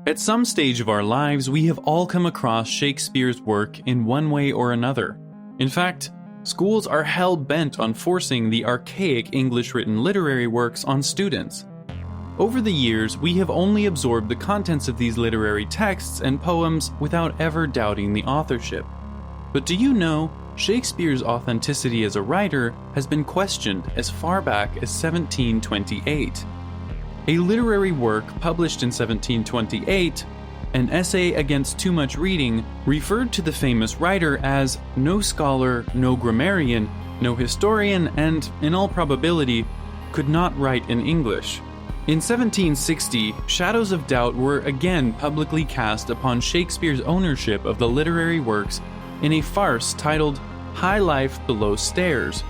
At some stage of our lives, we have all come across Shakespeare's work in one way or another. In fact, schools are hell-bent on forcing the archaic English-written literary works on students. Over the years, we have only absorbed the contents of these literary texts and poems without ever doubting the authorship. But do you know, Shakespeare's authenticity as a writer has been questioned as far back as 1728. A literary work published in 1728, an essay against too much reading, referred to the famous writer as no scholar, no grammarian, no historian, and, in all probability, could not write in English. In 1760, shadows of doubt were again publicly cast upon Shakespeare's ownership of the literary works in a farce titled High Life Below Stairs.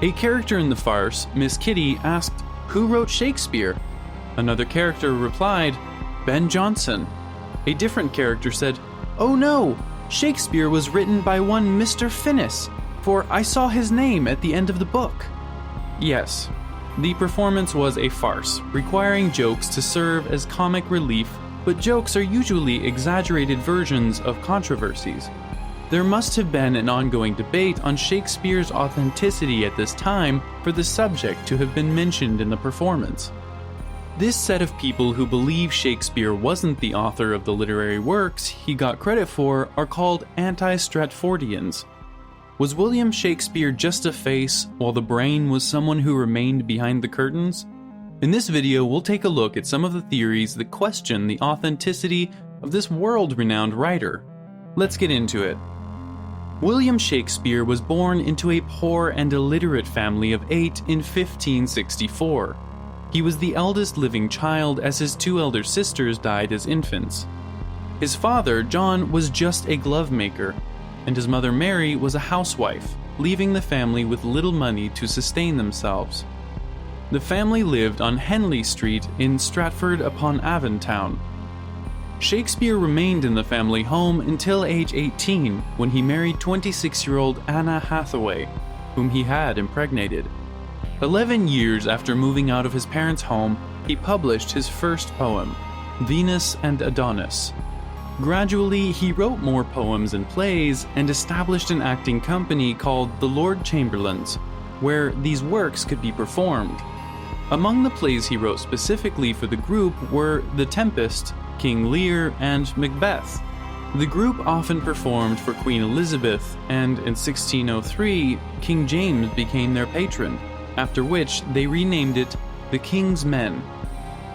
A character in the farce, Miss Kitty, asked, "Who wrote Shakespeare?" Another character replied, "Ben Jonson." A different character said, "Oh no, Shakespeare was written by one Mr. Finnis, for I saw his name at the end of the book." Yes, the performance was a farce, requiring jokes to serve as comic relief, but jokes are usually exaggerated versions of controversies. There must have been an ongoing debate on Shakespeare's authenticity at this time for the subject to have been mentioned in the performance. This set of people who believe Shakespeare wasn't the author of the literary works he got credit for are called anti-Stratfordians. Was William Shakespeare just a face, while the brain was someone who remained behind the curtains? In this video, we'll take a look at some of the theories that question the authenticity of this world-renowned writer. Let's get into it. William Shakespeare was born into a poor and illiterate family of 8 in 1564. He was the eldest living child, as his 2 elder sisters died as infants. His father, John, was just a glove maker, and his mother, Mary, was a housewife, leaving the family with little money to sustain themselves. The family lived on Henley Street in Stratford-upon-Avon town. Shakespeare remained in the family home until age 18, when he married 26-year-old Anna Hathaway, whom he had impregnated. 11 years after moving out of his parents' home, he published his first poem, Venus and Adonis. Gradually, he wrote more poems and plays and established an acting company called the Lord Chamberlains, where these works could be performed. Among the plays he wrote specifically for the group were The Tempest, King Lear, and Macbeth. The group often performed for Queen Elizabeth, and in 1603, King James became their patron, after which they renamed it The King's Men.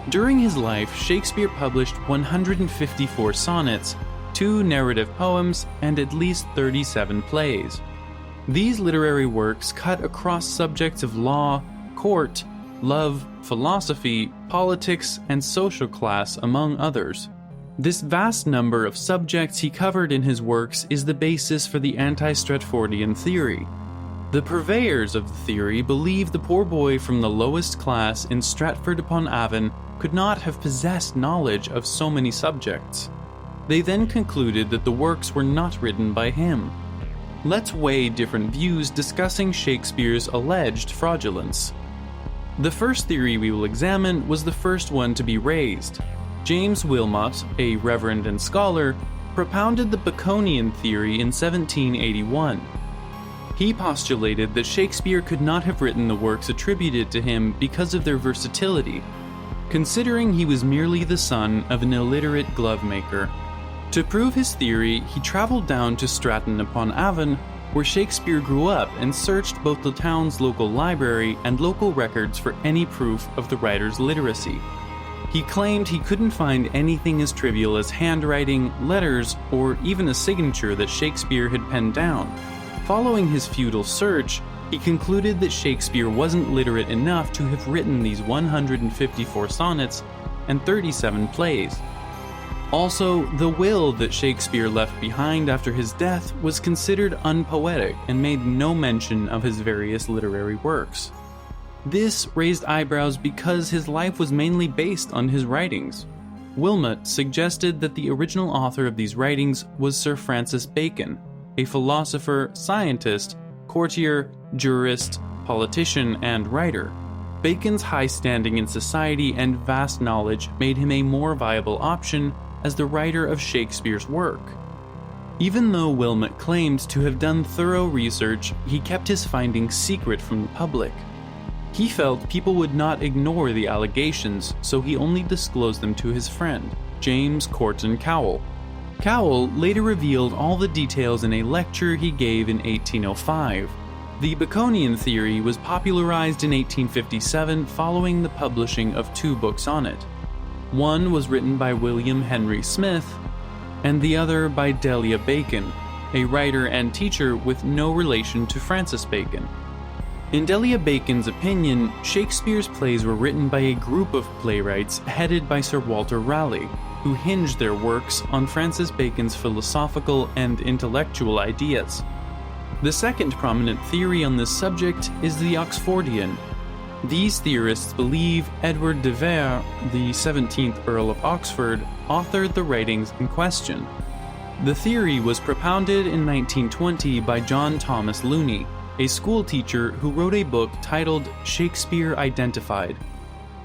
During his life, Shakespeare published 154 sonnets, 2 narrative poems, and at least 37 plays. These literary works cut across subjects of law, court, love, philosophy, politics, and social class, among others. This vast number of subjects he covered in his works is the basis for the anti-Stratfordian theory. The purveyors of the theory believe the poor boy from the lowest class in Stratford-upon-Avon could not have possessed knowledge of so many subjects. They then concluded that the works were not written by him. Let's weigh different views discussing Shakespeare's alleged fraudulence. The first theory we will examine was the first one to be raised. James Wilmot, a reverend and scholar, propounded the Baconian theory in 1781. He postulated that Shakespeare could not have written the works attributed to him because of their versatility, considering he was merely the son of an illiterate glove maker. To prove his theory, he traveled down to Stratton-upon-Avon, where Shakespeare grew up, and searched both the town's local library and local records for any proof of the writer's literacy. He claimed he couldn't find anything as trivial as handwriting, letters, or even a signature that Shakespeare had penned down. Following his futile search, he concluded that Shakespeare wasn't literate enough to have written these 154 sonnets and 37 plays. Also, the will that Shakespeare left behind after his death was considered unpoetic and made no mention of his various literary works. This raised eyebrows because his life was mainly based on his writings. Wilmot suggested that the original author of these writings was Sir Francis Bacon, a philosopher, scientist, courtier, jurist, politician, and writer. Bacon's high standing in society and vast knowledge made him a more viable option as the writer of Shakespeare's work. Even though Wilmot claimed to have done thorough research, he kept his findings secret from the public. He felt people would not ignore the allegations, so he only disclosed them to his friend, James Corton Cowell. Cowell later revealed all the details in a lecture he gave in 1805. The Baconian theory was popularized in 1857 following the publishing of 2 books on it. One was written by William Henry Smith, and the other by Delia Bacon, a writer and teacher with no relation to Francis Bacon. In Delia Bacon's opinion, Shakespeare's plays were written by a group of playwrights headed by Sir Walter Raleigh, who hinged their works on Francis Bacon's philosophical and intellectual ideas. The second prominent theory on this subject is the Oxfordian. These theorists believe Edward de Vere, the 17th Earl of Oxford, authored the writings in question. The theory was propounded in 1920 by John Thomas Looney, a schoolteacher who wrote a book titled Shakespeare Identified.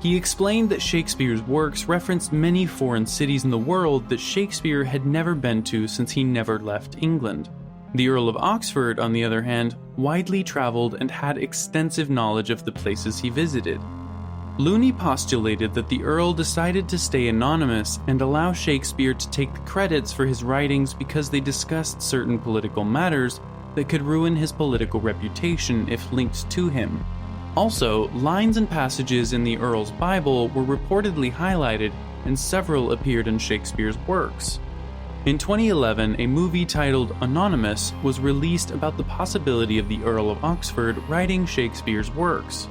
He explained that Shakespeare's works referenced many foreign cities in the world that Shakespeare had never been to since he never left England. The Earl of Oxford, on the other hand, widely traveled and had extensive knowledge of the places he visited. Looney postulated that the Earl decided to stay anonymous and allow Shakespeare to take the credits for his writings because they discussed certain political matters that could ruin his political reputation if linked to him. Also, lines and passages in the Earl's Bible were reportedly highlighted, and several appeared in Shakespeare's works. In 2011, a movie titled Anonymous was released about the possibility of the Earl of Oxford writing Shakespeare's works.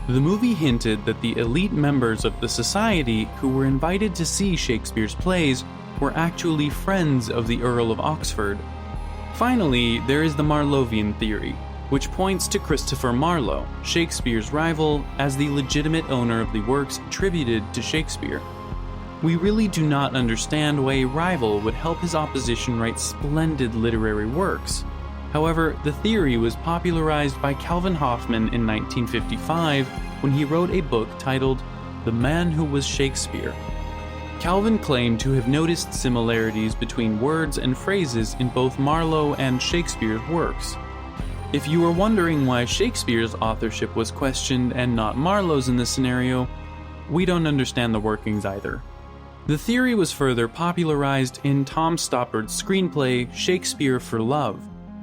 The movie hinted that the elite members of the society who were invited to see Shakespeare's plays were actually friends of the Earl of Oxford. Finally, there is the Marlovian theory, which points to Christopher Marlowe, Shakespeare's rival, as the legitimate owner of the works attributed to Shakespeare. We really do not understand why a rival would help his opposition write splendid literary works. However, the theory was popularized by Calvin Hoffman in 1955 when he wrote a book titled The Man Who Was Shakespeare. Calvin claimed to have noticed similarities between words and phrases in both Marlowe and Shakespeare's works. If you are wondering why Shakespeare's authorship was questioned and not Marlowe's in this scenario, we don't understand the workings either. The theory was further popularized in Tom Stoppard's screenplay Shakespeare for Love.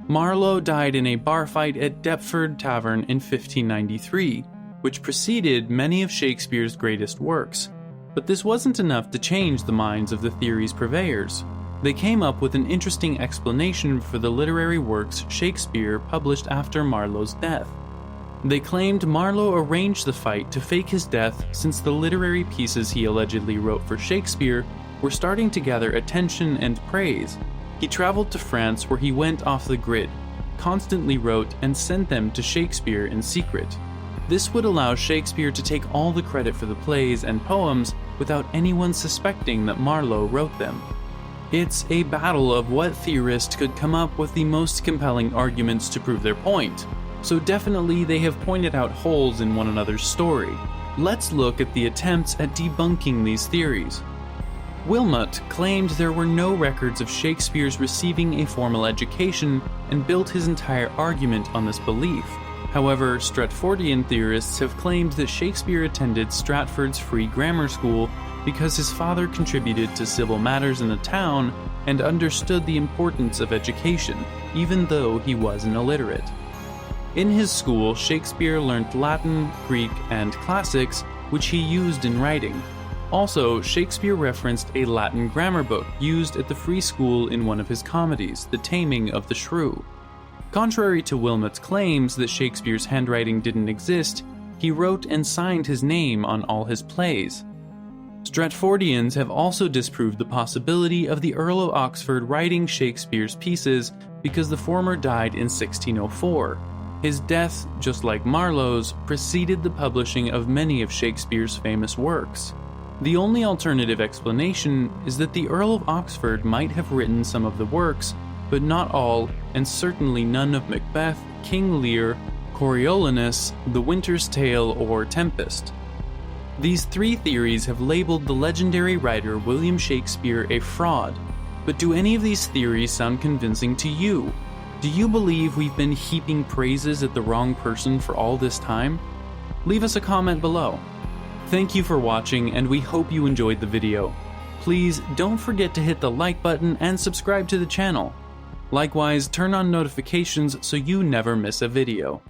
Marlowe died in a bar fight at Deptford Tavern in 1593, which preceded many of Shakespeare's greatest works. But this wasn't enough to change the minds of the theory's purveyors. They came up with an interesting explanation for the literary works Shakespeare published after Marlowe's death. They claimed Marlowe arranged the fight to fake his death since the literary pieces he allegedly wrote for Shakespeare were starting to gather attention and praise. He traveled to France where he went off the grid, constantly wrote and sent them to Shakespeare in secret. This would allow Shakespeare to take all the credit for the plays and poems without anyone suspecting that Marlowe wrote them. It's a battle of what theorist could come up with the most compelling arguments to prove their point. So definitely they have pointed out holes in one another's story. Let's look at the attempts at debunking these theories. Wilmot claimed there were no records of Shakespeare's receiving a formal education and built his entire argument on this belief. However, Stratfordian theorists have claimed that Shakespeare attended Stratford's free grammar school because his father contributed to civil matters in the town and understood the importance of education, even though he was an illiterate. In his school, Shakespeare learned Latin, Greek, and classics, which he used in writing. Also, Shakespeare referenced a Latin grammar book used at the free school in one of his comedies, The Taming of the Shrew. Contrary to Wilmot's claims that Shakespeare's handwriting didn't exist, he wrote and signed his name on all his plays. Stratfordians have also disproved the possibility of the Earl of Oxford writing Shakespeare's pieces because the former died in 1604. His death, just like Marlowe's, preceded the publishing of many of Shakespeare's famous works. The only alternative explanation is that the Earl of Oxford might have written some of the works, but not all, and certainly none of These three theories have labeled the legendary writer William Shakespeare a fraud. But do any of these theories sound convincing to you? Do you believe we've been heaping praises at the wrong person for all this time? Leave us a comment below. Thank you for watching, and we hope you enjoyed the video. Please don't forget to hit the like button and subscribe to the channel. Likewise, turn on notifications so you never miss a video.